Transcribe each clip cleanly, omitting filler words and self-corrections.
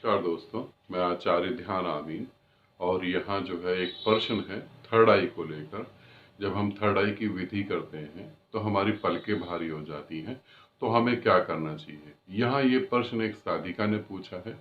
नमस्कार दोस्तों, मैं आचार्य ध्यान आमीन। और यहाँ जो है एक प्रश्न है थर्ड आई को लेकर। जब हम थर्ड आई की विधि करते हैं तो हमारी पलकें भारी हो जाती हैं, तो हमें क्या करना चाहिए। यहाँ ये प्रश्न एक साधिका ने पूछा है।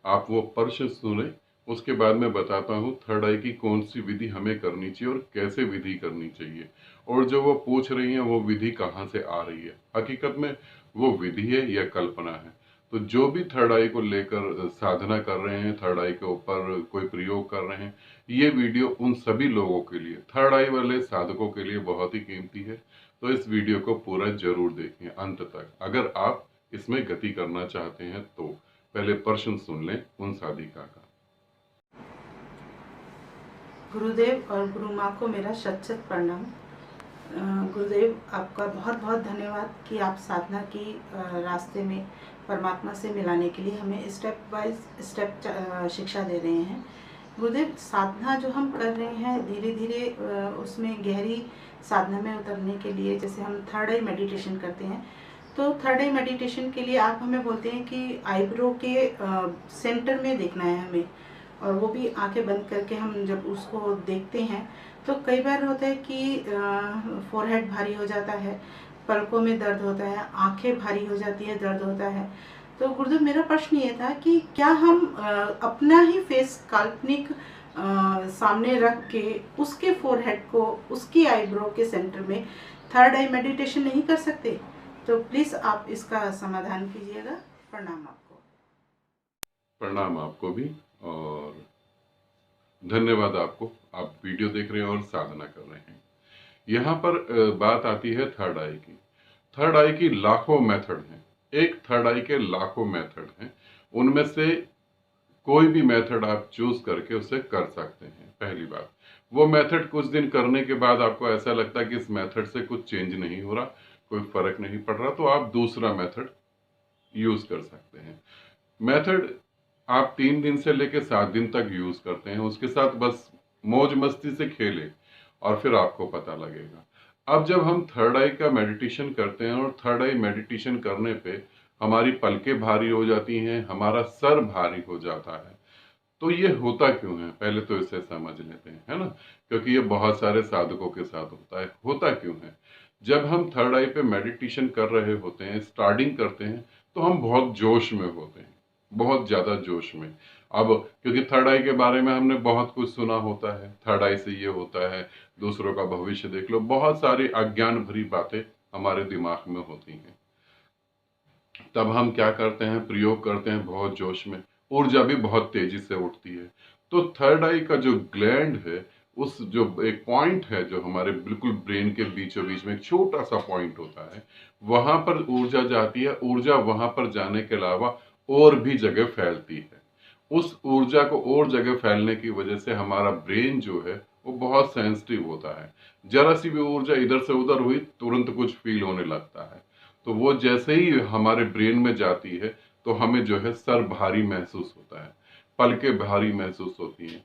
आप वो प्रश्न सुने, उसके बाद मैं बताता हूँ थर्ड आई की कौन सी विधि हमें करनी चाहिए और कैसे विधि करनी चाहिए, और जो वो पूछ रही हैं वो विधि कहाँ से आ रही है, हकीकत में वो विधि है या कल्पना है। तो जो भी थर्ड आई को लेकर साधना कर रहे हैं, थर्ड आई के ऊपर कोई प्रयोग कर रहे हैं, ये वीडियो उन सभी लोगों के लिए, थर्ड आई वाले साधकों के लिए बहुत ही कीमती है। तो इस वीडियो को पूरा जरूर देखें अंत तक, अगर आप इसमें गति करना चाहते हैं तो। पहले प्रश्न सुन लें उन साधिका का। गुरुदेव और गुरु माँ को मेरा शत शत प्रणाम। गुरुदेव, आपका बहुत बहुत धन्यवाद कि आप साधना की रास्ते में परमात्मा से मिलाने के लिए हमें स्टेप बाय स्टेप शिक्षा दे रहे हैं। गुरुदेव, साधना जो हम कर रहे हैं धीरे धीरे उसमें गहरी साधना में उतरने के लिए, जैसे हम थर्ड आई मेडिटेशन करते हैं, तो थर्ड आई मेडिटेशन के लिए आप हमें बोलते हैं कि आईब्रो के सेंटर में देखना है हमें, और वो भी आंखें बंद करके हम जब उसको देखते हैं तो कई बार होता है कि फोरहेड भारी हो जाता है, पलकों में दर्द होता है, आंखें भारी हो जाती है, दर्द होता है। तो गुरुदेव, मेरा प्रश्न ये था कि क्या हम अपना ही फेस काल्पनिक सामने रख के उसके फोरहेड को, उसकी आईब्रो के सेंटर में थर्ड आई मेडिटेशन नहीं कर सकते? तो प्लीज़ आप इसका समाधान कीजिएगा। प्रणाम आपको। प्रणाम आपको भी, और धन्यवाद आपको। आप वीडियो देख रहे हैं और साधना कर रहे हैं। यहाँ पर बात आती है थर्ड आई की। थर्ड आई की लाखों मेथड हैं, एक थर्ड आई के लाखों मेथड हैं। उनमें से कोई भी मेथड आप चूज करके उसे कर सकते हैं। पहली बात, वो मेथड कुछ दिन करने के बाद आपको ऐसा लगता है कि इस मेथड से कुछ चेंज नहीं हो रहा, कोई फर्क नहीं पड़ रहा, तो आप दूसरा मेथड यूज कर सकते हैं। मेथड आप 3 दिन से लेकर 7 दिन तक यूज करते हैं, उसके साथ बस मौज मस्ती से खेलें और फिर आपको पता लगेगा। अब जब हम थर्ड आई का मेडिटेशन करते हैं और थर्ड आई मेडिटेशन करने पे हमारी पलकें भारी हो जाती हैं, हमारा सर भारी हो जाता है, तो ये होता क्यों है, पहले तो इसे समझ लेते हैं, है ना। क्योंकि ये बहुत सारे साधकों के साथ होता क्यों है। जब हम थर्ड आई पे मेडिटेशन कर रहे होते हैं, स्टार्टिंग करते हैं, तो हम बहुत जोश में होते हैं, बहुत ज्यादा जोश में। अब क्योंकि थर्ड आई के बारे में हमने बहुत कुछ सुना होता है, थर्ड आई से ये होता है, दूसरों का भविष्य देख लो, बहुत सारी अज्ञान भरी बातें हमारे दिमाग में होती हैं। तब हम क्या करते हैं, प्रयोग करते हैं बहुत जोश में, ऊर्जा भी बहुत तेजी से उठती है। तो थर्ड आई का जो ग्लैंड है, उस जो एक पॉइंट है जो हमारे बिल्कुल ब्रेन के बीचों बीच में एक छोटा सा पॉइंट होता है, वहां पर ऊर्जा जाती है। ऊर्जा वहां पर जाने के अलावा और भी जगह फैलती है। उस ऊर्जा को और जगह फैलने की वजह से हमारा ब्रेन जो है वो बहुत सेंसिटिव होता है। जरा सी भी ऊर्जा इधर से उधर हुई, तुरंत कुछ फील होने लगता है। तो वो जैसे ही हमारे ब्रेन में जाती है तो हमें जो है सर भारी महसूस होता है, पलकें भारी महसूस होती हैं,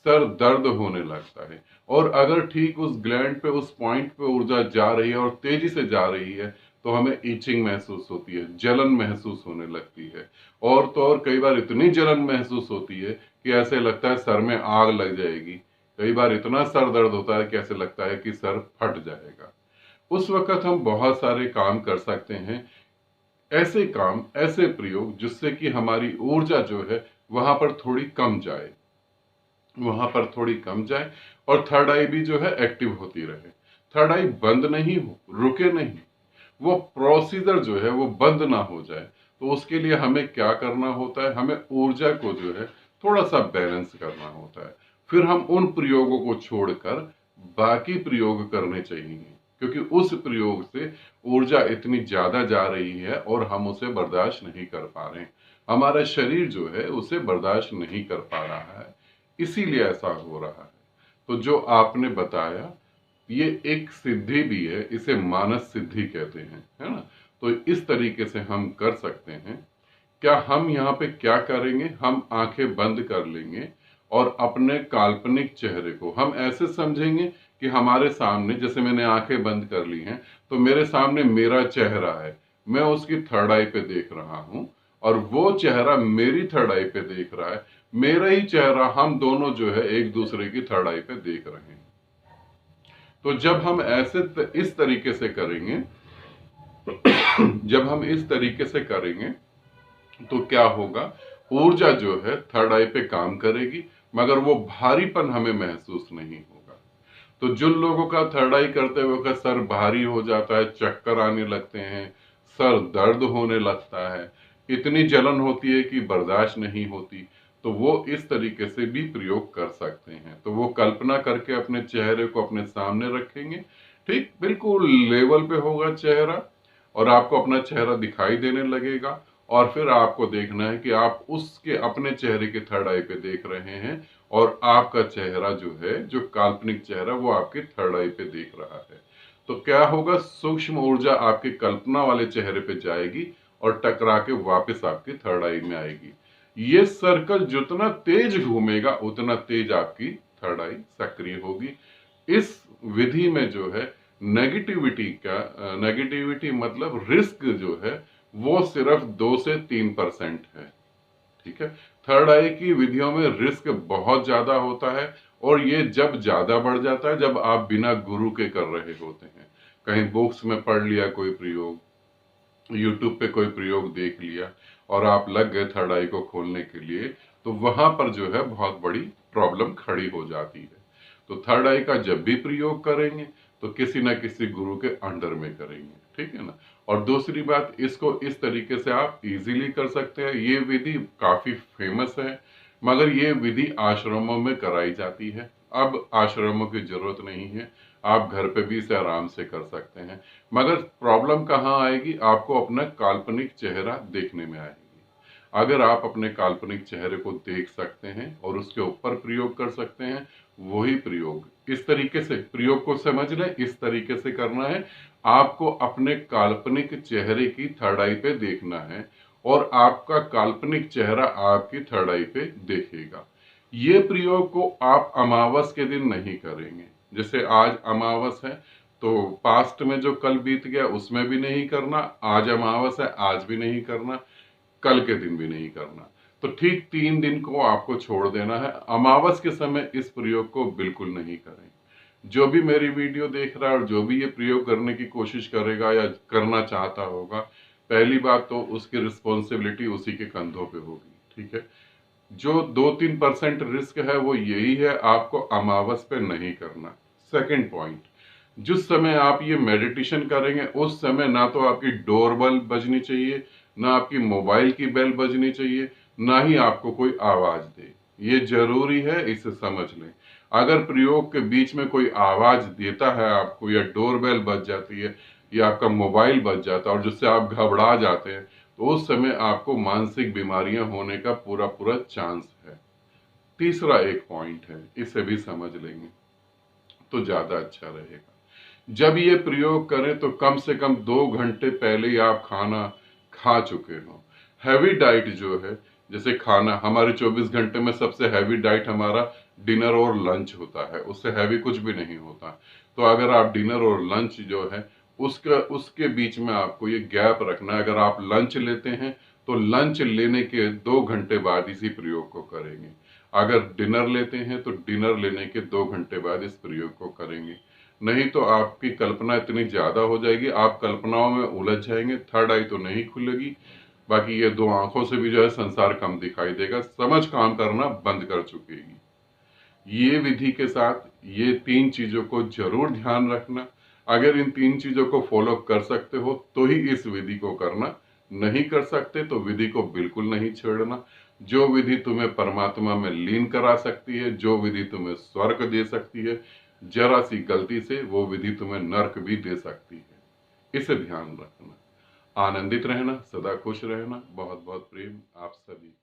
सर दर्द होने लगता है। और अगर ठीक उस ग्लैंड पे, उस पॉइंट पे ऊर्जा जा रही है और तेजी से जा रही है, तो हमें ईचिंग महसूस होती है, जलन महसूस होने लगती है। और तो और कई बार इतनी जलन महसूस होती है कि ऐसे लगता है सर में आग लग जाएगी। कई बार इतना सर दर्द होता है कि ऐसे लगता है कि सर फट जाएगा। उस वक्त हम बहुत सारे काम कर सकते हैं, ऐसे काम, ऐसे प्रयोग जिससे कि हमारी ऊर्जा जो है वहां पर थोड़ी कम जाए, वहां पर थोड़ी कम जाए, और थर्ड आई भी जो है एक्टिव होती रहे। थर्ड आई बंद नहीं हो, रुके नहीं, वो प्रोसीजर जो है वो बंद ना हो जाए। तो उसके लिए हमें क्या करना होता है, हमें ऊर्जा को जो है थोड़ा सा बैलेंस करना होता है। फिर हम उन प्रयोगों को छोड़कर बाकी प्रयोग करने चाहिए, क्योंकि उस प्रयोग से ऊर्जा इतनी ज्यादा जा रही है और हम उसे बर्दाश्त नहीं कर पा रहे हैं। हमारा शरीर जो है उसे बर्दाश्त नहीं कर पा रहा है, इसीलिए ऐसा हो रहा है। तो जो आपने बताया, ये एक सिद्धि भी है, इसे मानस सिद्धि कहते हैं, है ना। तो इस तरीके से हम कर सकते हैं। क्या हम यहाँ पे क्या करेंगे, हम आंखें बंद कर लेंगे और अपने काल्पनिक चेहरे को हम ऐसे समझेंगे कि हमारे सामने, जैसे मैंने आंखें बंद कर ली हैं, तो मेरे सामने मेरा चेहरा है, मैं उसकी थर्ड आई पे देख रहा हूं, और वो चेहरा मेरी थर्ड आई पे देख रहा है, मेरा ही चेहरा हम दोनों जो है एक दूसरे की थर्ड आई पे देख रहे हैं। तो जब हम इस तरीके से करेंगे जब हम इस तरीके से करेंगे तो क्या होगा, ऊर्जा जो है थर्ड आई पे काम करेगी, मगर वो भारीपन हमें महसूस नहीं होगा। तो जिन लोगों का थर्ड आई करते हुए सर भारी हो जाता है, चक्कर आने लगते हैं, सर दर्द होने लगता है, इतनी जलन होती है कि बर्दाश्त नहीं होती, तो वो इस तरीके से भी प्रयोग कर सकते हैं। तो वो कल्पना करके अपने चेहरे को अपने सामने रखेंगे, ठीक बिल्कुल लेवल पे होगा चेहरा, और आपको अपना चेहरा दिखाई देने लगेगा। और फिर आपको देखना है कि आप उसके अपने चेहरे के थर्ड आई पे देख रहे हैं, और आपका चेहरा जो है, जो काल्पनिक चेहरा, वो आपके थर्ड आई पे देख रहा है। तो क्या होगा, सूक्ष्म ऊर्जा आपके कल्पना वाले चेहरे पे जाएगी और टकरा के वापस आपके थर्ड आई में आएगी। ये सर्कल जितना तेज घूमेगा उतना तेज आपकी थर्ड आई सक्रिय होगी। इस विधि में जो है नेगेटिविटी मतलब रिस्क जो है वो सिर्फ 2 से 3% है। ठीक है, थर्ड आई की विधियों में रिस्क बहुत ज्यादा होता है, और ये जब ज्यादा बढ़ जाता है जब आप बिना गुरु के कर रहे होते हैं। कहीं बुक्स में पढ़ लिया कोई प्रयोग, यूट्यूब पे कोई प्रयोग देख लिया और आप लग गए थर्ड आई को खोलने के लिए, तो वहां पर जो है बहुत बड़ी प्रॉब्लम खड़ी हो जाती है। तो थर्ड आई का जब भी प्रयोग करेंगे तो किसी ना किसी गुरु के अंडर में करेंगे, ठीक है ना। और दूसरी बात, इसको इस तरीके से आप इजीली कर सकते हैं। ये विधि काफी फेमस है, मगर ये विधि आश्रमों में कराई जाती है। अब आश्रमों की जरूरत नहीं है, आप घर पे भी इसे आराम से कर सकते हैं। मगर प्रॉब्लम कहाँ आएगी, आपको अपना काल्पनिक चेहरा देखने में आएगी। अगर आप अपने काल्पनिक चेहरे को देख सकते हैं और उसके ऊपर प्रयोग कर सकते हैं, वही प्रयोग इस तरीके से, प्रयोग को समझ लें, इस तरीके से करना है। आपको अपने काल्पनिक चेहरे की थर्ड आई पे देखना है और आपका काल्पनिक चेहरा आपकी थर्ड आई पे देखेगा। ये प्रयोग को आप अमावस के दिन नहीं करेंगे। जैसे आज अमावस है तो पास्ट में जो कल बीत गया उसमें भी नहीं करना, आज अमावस है आज भी नहीं करना, कल के दिन भी नहीं करना। तो ठीक 3 दिन को आपको छोड़ देना है। अमावस के समय इस प्रयोग को बिल्कुल नहीं करें। जो भी मेरी वीडियो देख रहा है और जो भी ये प्रयोग करने की कोशिश करेगा या करना चाहता होगा, पहली बात तो उसकी रिस्पॉन्सिबिलिटी उसी के कंधों पे होगी, ठीक है। जो 2-3% रिस्क है वो यही है, आपको अमावस पे नहीं करना। सेकंड पॉइंट, जिस समय आप ये मेडिटेशन करेंगे उस समय ना तो आपकी डोर बेल बजनी चाहिए, ना आपकी मोबाइल की बेल बजनी चाहिए, ना ही आपको कोई आवाज दे। ये जरूरी है, इसे समझ लें। अगर प्रयोग के बीच में कोई आवाज देता है आपको, या डोर बेल बज जाती है, या आपका मोबाइल बज जाता है और जिससे आप घबरा जाते हैं, तो उस समय आपको मानसिक बीमारियां होने का पूरा पूरा चांस है। तीसरा एक पॉइंट है, इसे भी समझ लेंगे तो ज्यादा अच्छा रहेगा। जब ये प्रयोग करें तो कम से कम 2 घंटे पहले ही आप खाना खा चुके हो। हैवी डाइट जो है, जैसे खाना हमारे 24 घंटे में सबसे हैवी डाइट हमारा डिनर और लंच होता है, उससे हैवी कुछ भी नहीं होता। तो अगर आप डिनर और लंच जो है उसके बीच में आपको ये गैप रखना है। अगर आप लंच लेते हैं तो लंच लेने के 2 घंटे बाद इसी प्रयोग को करेंगे। अगर डिनर लेते हैं तो डिनर लेने के 2 घंटे बाद इस प्रयोग को करेंगे। नहीं तो आपकी कल्पना इतनी ज्यादा हो जाएगी, आप कल्पनाओं में उलझ जाएंगे, थर्ड आई तो नहीं खुलेगी, बाकी ये 2 आंखों से भी जो है संसार कम दिखाई देगा, समझ काम करना बंद कर चुकेगी। ये विधि के साथ ये 3 चीजों को जरूर ध्यान रखना। अगर इन 3 चीजों को फॉलो कर सकते हो तो ही इस विधि को करना, नहीं कर सकते तो विधि को बिल्कुल नहीं छेड़ना। जो विधि तुम्हें परमात्मा में लीन करा सकती है, जो विधि तुम्हें स्वर्ग दे सकती है, जरा सी गलती से वो विधि तुम्हें नर्क भी दे सकती है। इसे ध्यान रखना। आनंदित रहना, सदा खुश रहना। बहुत बहुत प्रेम आप सभी।